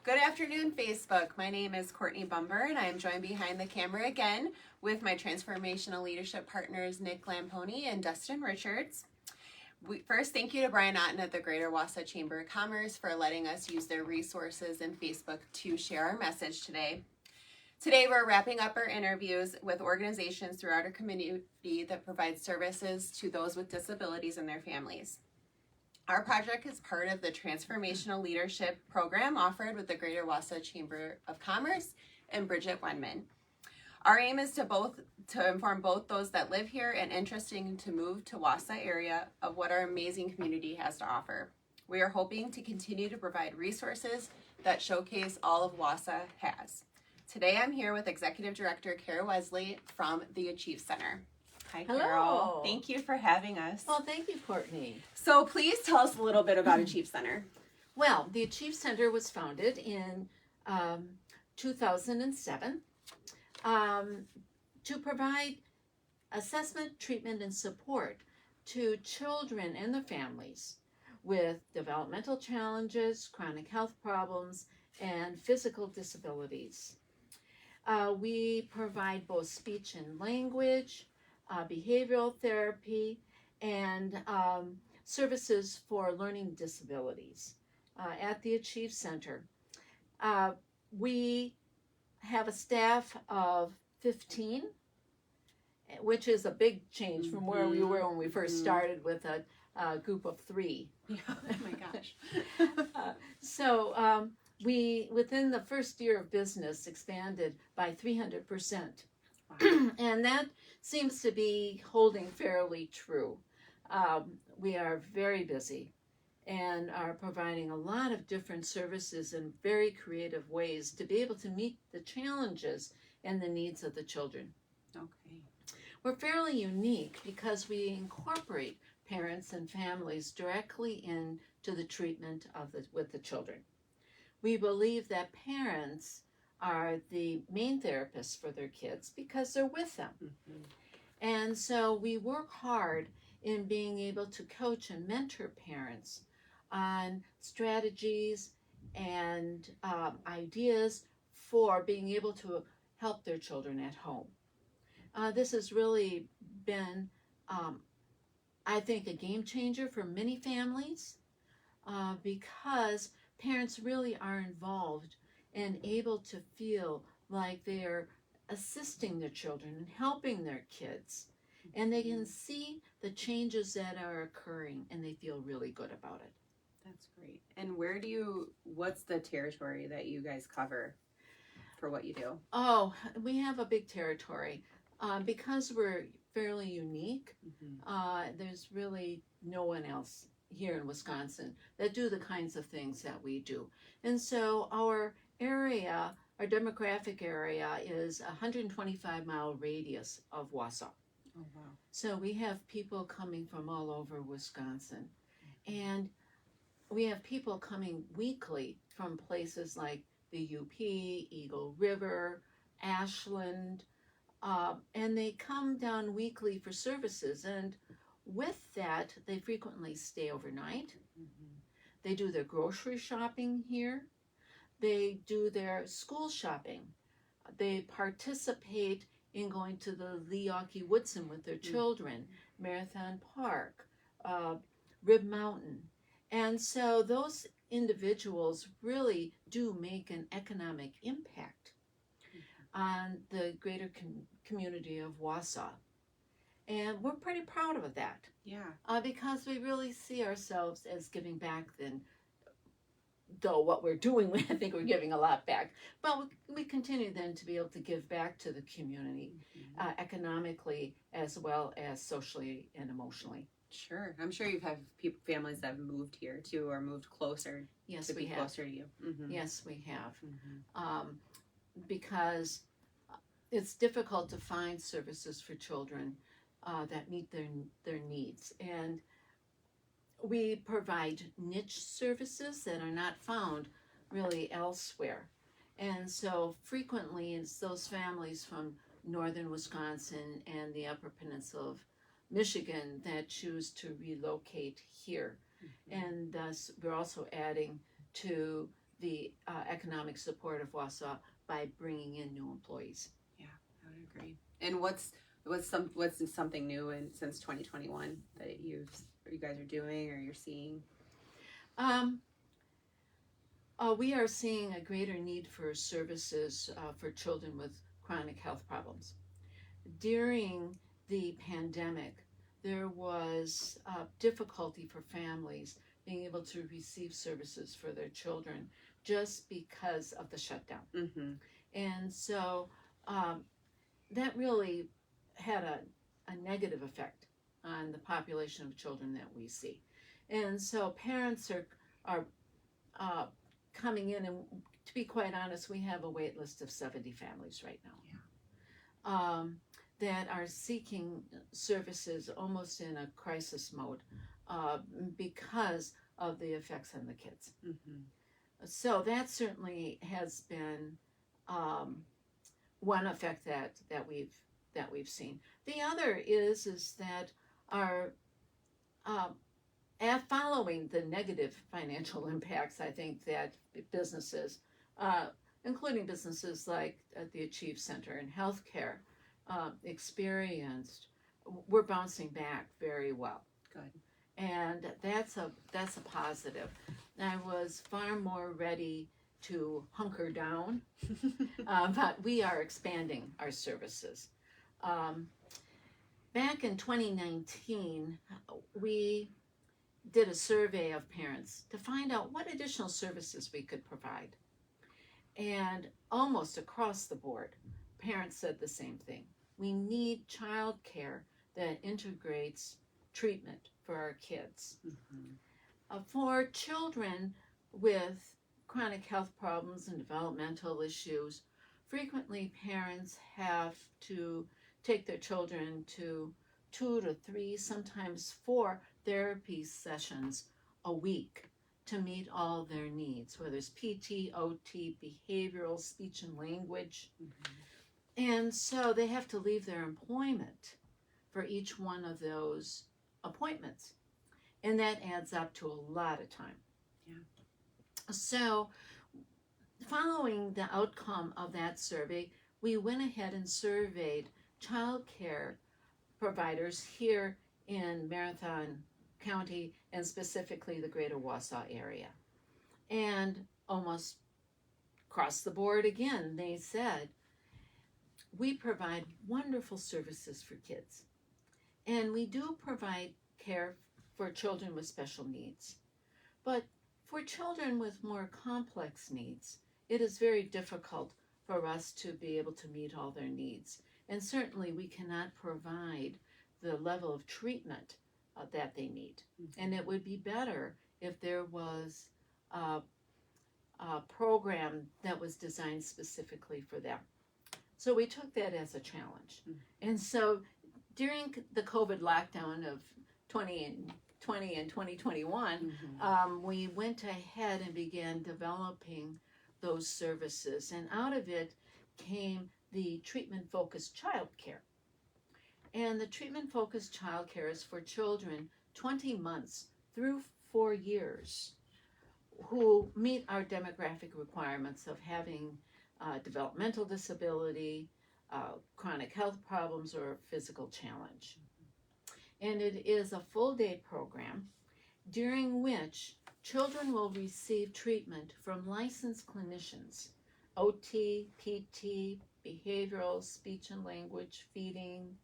Good afternoon, Facebook. My name is Courtney Bumber, and I am joined behind the camera again with my Transformational Leadership partners, Nick Lamponi and Dustin Richards. First, thank you to Brian Otten at the Greater Wausau Chamber of Commerce for letting us use their resources and Facebook to share our message today. Today, we're wrapping up our interviews with organizations throughout our community that provide services to those with disabilities and their families. Our project is part of the Transformational Leadership program offered with the Greater Wausau Chamber of Commerce and Bridget Wenman. Our aim is to inform both those that live here and interested to move to Wausau area of what our amazing community has to offer. We are hoping to continue to provide resources that showcase all of Wausau has. Today I'm here with Executive Director Kara Wesley from the Achieve Center. Hi, Hello. Carol. Thank you for having us. Well, thank you, Courtney. So please tell us a little bit about Achieve Center. Well, the Achieve Center was founded in 2007 to provide assessment, treatment, and support to children and their families with developmental challenges, chronic health problems, and physical disabilities. We provide both speech and language, behavioral therapy, and services for learning disabilities at the Achieve Center. We have a staff of 15, which is a big change from where we were when we first started with a group of 3. Yeah. Oh my gosh. So we, within the first year of business, expanded by 300%. Wow. And that seems to be holding fairly true. We are very busy and are providing a lot of different services in very creative ways to be able to meet the challenges and the needs of the children. Okay. We're fairly unique because we incorporate parents and families directly into the treatment with the children. We believe that parents are the main therapists for their kids because they're with them. Mm-hmm. And so we work hard in being able to coach and mentor parents on strategies and ideas for being able to help their children at home. This has really been, I think, a game changer for many families because parents really are involved and able to feel like they're assisting their children and helping their kids. And they can see the changes that are occurring and they feel really good about it. That's great. And what's the territory that you guys cover for what you do? Oh, we have a big territory. Because we're fairly unique, there's really no one else here in Wisconsin that do the kinds of things that we do. And so our area, our demographic area, is a 125-mile radius of Wausau. Oh, wow. So we have people coming from all over Wisconsin. And we have people coming weekly from places like the UP, Eagle River, Ashland, and they come down weekly for services. And with that, they frequently stay overnight. Mm-hmm. They do their grocery shopping here. They do their school shopping. They participate in going to the Leoki-Woodson with their children, Marathon Park, Rib Mountain. And so those individuals really do make an economic impact on the greater community of Wausau. And we're pretty proud of that. Yeah. Because we really see ourselves as giving back then. Though what we're doing, I think we're giving a lot back. But we continue then to be able to give back to the community economically as well as socially and emotionally. Sure. I'm sure you've had families that have moved here too, or moved closer yes, to be we have. Closer to you. Mm-hmm. Yes, we have. Mm-hmm. Because it's difficult to find services for children that meet their needs. And we provide niche services that are not found really elsewhere. And so frequently it's those families from northern Wisconsin and the Upper Peninsula of Michigan that choose to relocate here. Mm-hmm. And thus we're also adding to the economic support of Wausau by bringing in new employees. Yeah, I would agree. And what's something new since 2021 that you guys are doing or you're seeing? We are seeing a greater need for services for children with chronic health problems. During the pandemic, there was difficulty for families being able to receive services for their children just because of the shutdown. Mm-hmm. And so that really had a negative effect on the population of children that we see. And so parents are coming in, and to be quite honest, we have a wait list of 70 families right now. Yeah. That are seeking services almost in a crisis mode because of the effects on the kids. Mm-hmm. So that certainly has been one effect that we've seen. The other is that our following the negative financial impacts, I think that businesses, including businesses like the Achieve Center and healthcare, experienced, we're bouncing back very well. Good. And that's a positive. I was far more ready to hunker down, but we are expanding our services. Back in 2019, we did a survey of parents to find out what additional services we could provide. And almost across the board, parents said the same thing. We need child care that integrates treatment for our kids. Mm-hmm. For children with chronic health problems and developmental issues, frequently parents have to take their children to 2 to 3, sometimes 4 therapy sessions a week to meet all their needs, whether it's PT, OT, behavioral, speech and language. Mm-hmm. And so they have to leave their employment for each one of those appointments. And that adds up to a lot of time. Yeah. So following the outcome of that survey, we went ahead and surveyed child care providers here in Marathon County and specifically the greater Wausau area. And almost across the board again, they said, we provide wonderful services for kids. And we do provide care for children with special needs. But for children with more complex needs, it is very difficult for us to be able to meet all their needs. And certainly we cannot provide the level of treatment that they need. Mm-hmm. And it would be better if there was a program that was designed specifically for them. So we took that as a challenge. Mm-hmm. And so during the COVID lockdown of 2020 and 2021, Mm-hmm. we went ahead and began developing those services. And out of it came the treatment-focused child care. And the treatment-focused child care is for children 20 months through 4 years who meet our demographic requirements of having developmental disability, chronic health problems, or physical challenge. And it is a full-day program during which children will receive treatment from licensed clinicians, OT, PT, behavioral, speech and language, feeding.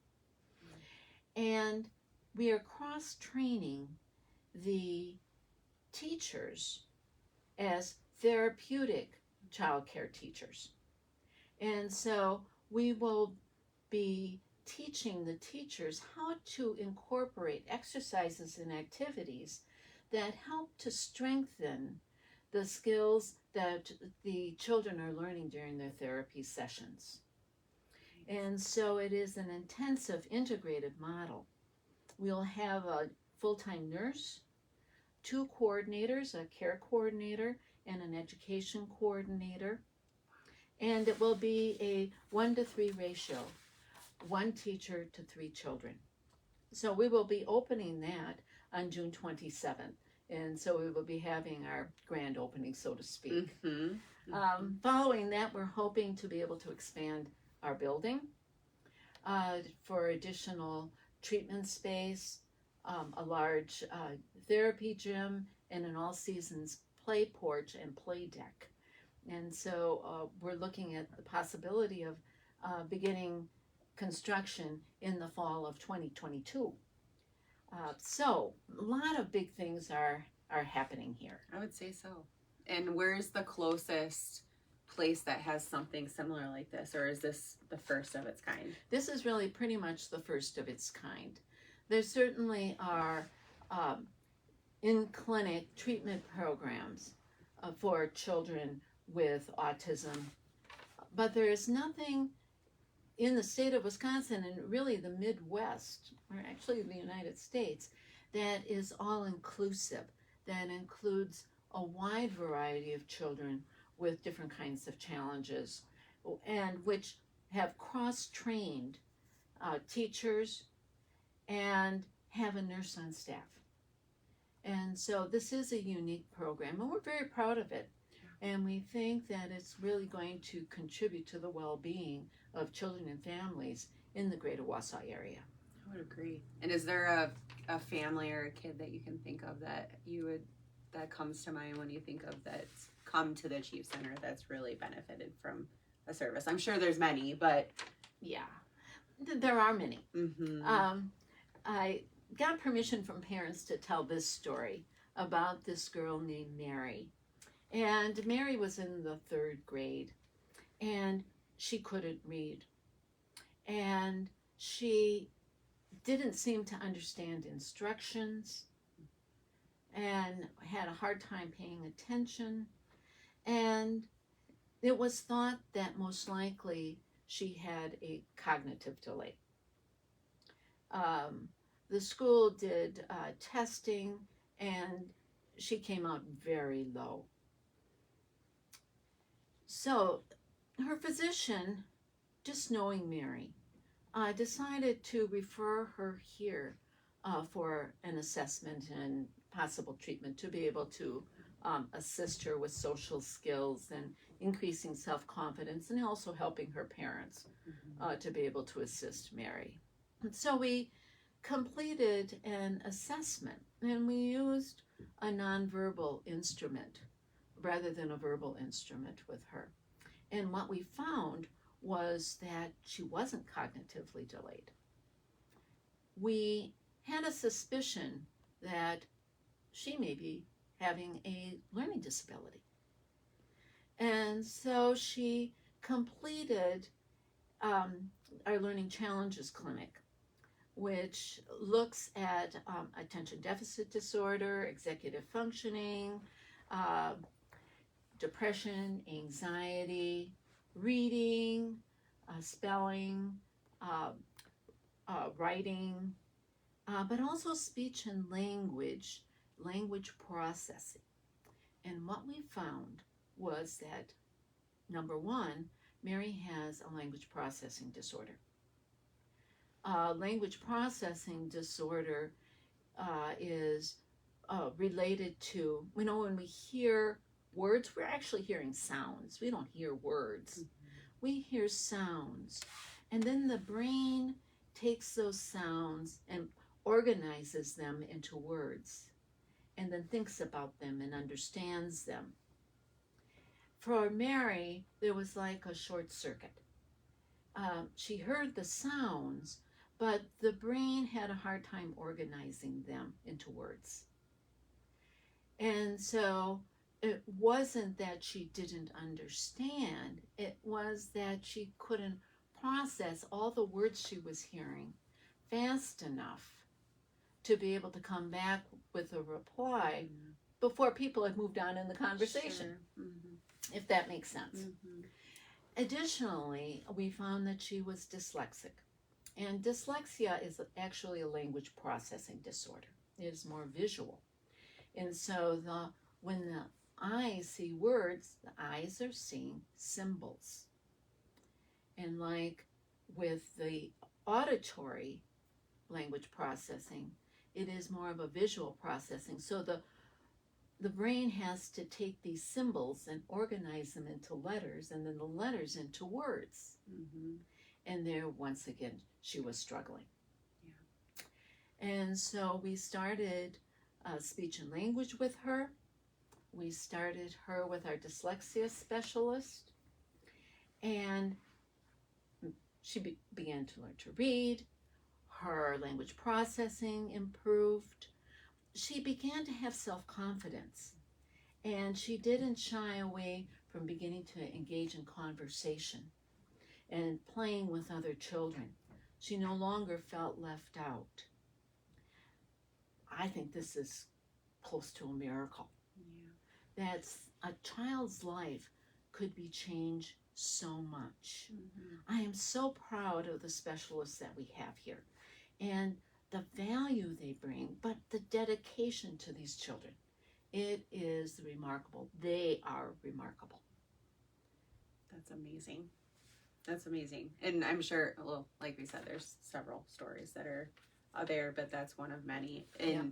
And we are cross-training the teachers as therapeutic child care teachers. And so we will be teaching the teachers how to incorporate exercises and activities that help to strengthen the skills that the children are learning during their therapy sessions. And so it is an intensive integrated model. We'll have a full-time nurse, 2 coordinators, a care coordinator and an education coordinator. And it will be a 1-to-3 ratio, 1 teacher to 3 children. So we will be opening that on June 27th. And so we will be having our grand opening, so to speak. Mm-hmm. Following that, we're hoping to be able to expand our building for additional treatment space, a large therapy gym, and an all seasons play porch and play deck. And so we're looking at the possibility of beginning construction in the fall of 2022. So a lot of big things are happening here. I would say so. And where's the closest place that has something similar like this, or is this the first of its kind? This is really pretty much the first of its kind. There certainly are in-clinic treatment programs for children with autism, but there is nothing in the state of Wisconsin and really the Midwest, or actually the United States, that is all inclusive, that includes a wide variety of children with different kinds of challenges, and which have cross-trained teachers and have a nurse on staff. And so this is a unique program, and we're very proud of it. And we think that it's really going to contribute to the well-being of children and families in the greater Wausau area. I would agree. And is there a family or a kid that you can think of that comes to mind when you think of that's come to the Chief Center that's really benefited from a service? I'm sure there's many, but yeah, there are many. Mm-hmm. I got permission from parents to tell this story about this girl named Mary. And Mary was in the 3rd grade, and she couldn't read. And she didn't seem to understand instructions and had a hard time paying attention. And it was thought that most likely she had a cognitive delay. The school did testing, and she came out very low. So her physician, just knowing Mary, decided to refer her here for an assessment and possible treatment to be able to assist her with social skills and increasing self-confidence, and also helping her parents to be able to assist Mary. And so we completed an assessment, and we used a nonverbal instrument rather than a verbal instrument with her. And what we found was that she wasn't cognitively delayed. We had a suspicion that she may be having a learning disability. And so she completed our Learning Challenges Clinic, which looks at attention deficit disorder, executive functioning, depression, anxiety, reading, spelling, writing, but also speech and language processing. And what we found was that, number one, Mary has a language processing disorder. Language processing disorder is related to, when we hear words, we're actually hearing sounds. We don't hear words. Mm-hmm. We hear sounds. And then the brain takes those sounds and organizes them into words, and then thinks about them and understands them. For Mary, there was like a short circuit. She heard the sounds, but the brain had a hard time organizing them into words. And so it wasn't that she didn't understand, it was that she couldn't process all the words she was hearing fast enough to be able to come back with a reply before people had moved on in the conversation, if that makes sense. Additionally, we found that she was dyslexic. And dyslexia is actually a language processing disorder. It is more visual. And so when the eyes see words, the eyes are seeing symbols. And like with the auditory language processing, it is more of a visual processing. So the the brain has to take these symbols and organize them into letters, and then the letters into words. Mm-hmm. And there, once again, she was struggling. Yeah. And so we started speech and language with her. We started her with our dyslexia specialist. And she began to learn to read. Her language processing improved. She began to have self-confidence. And she didn't shy away from beginning to engage in conversation and playing with other children. She no longer felt left out. I think this is close to a miracle. Yeah. That's a child's life could be changed so much. Mm-hmm. I am so proud of the specialists that we have here and the value they bring, but the dedication to these children. It is remarkable. They are remarkable. That's amazing. That's amazing. And I'm sure, well, like we said, there's several stories that are there, but that's one of many. And yeah.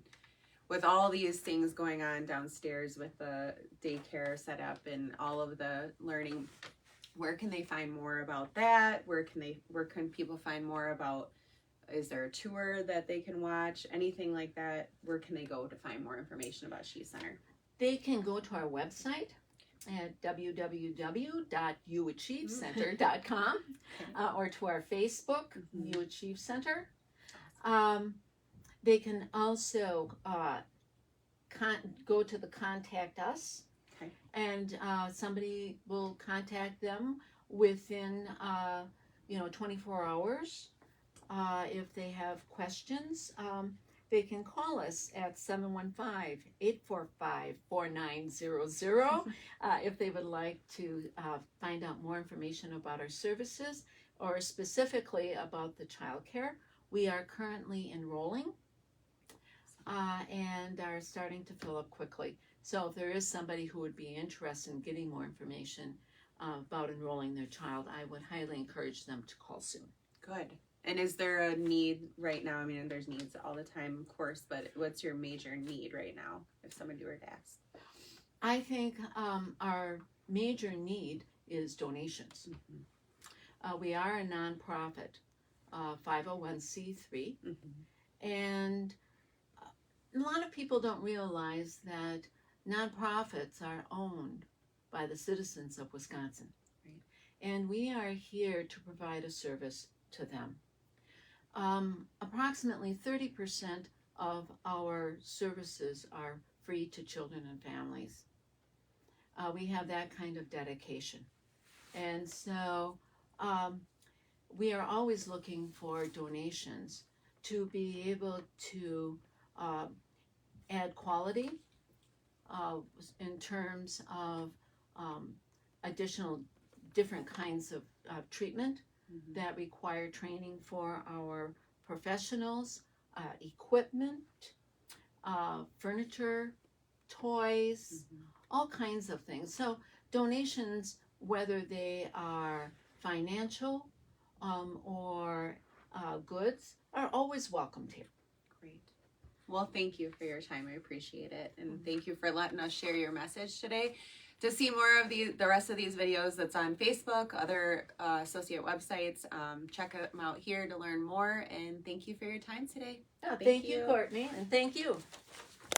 With all these things going on downstairs with the daycare setup and all of the learning, where can they find more about that? Where can people find more about, is there a tour that they can watch? Anything like that? Where can they go to find more information about She Center? They can go to our website at www.youachievecenter.com or to our Facebook, You Achieve Center. They can also go to the Contact Us, and somebody will contact them within 24 hours. If they have questions, they can call us at 715-845-4900 if they would like to find out more information about our services or specifically about the child care. We are currently enrolling and are starting to fill up quickly. So if there is somebody who would be interested in getting more information about enrolling their child, I would highly encourage them to call soon. Good. And is there a need right now? I mean, there's needs all the time, of course, but what's your major need right now, if somebody were to ask? I think our major need is donations. Mm-hmm. We are a nonprofit, 501c3, and a lot of people don't realize that nonprofits are owned by the citizens of Wisconsin. Right. And we are here to provide a service to them. Approximately 30% of our services are free to children and families. We have that kind of dedication. And so we are always looking for donations to be able to add quality in terms of additional different kinds of treatment that require training for our professionals, equipment, furniture, toys, all kinds of things. So donations, whether they are financial or goods, are always welcomed here. Great. Well, thank you for your time. I appreciate it. And thank you for letting us share your message today. To see more of the rest of these videos that's on Facebook, other associate websites, check them out here to learn more. And thank you for your time today. Oh, thank you, Courtney, and thank you.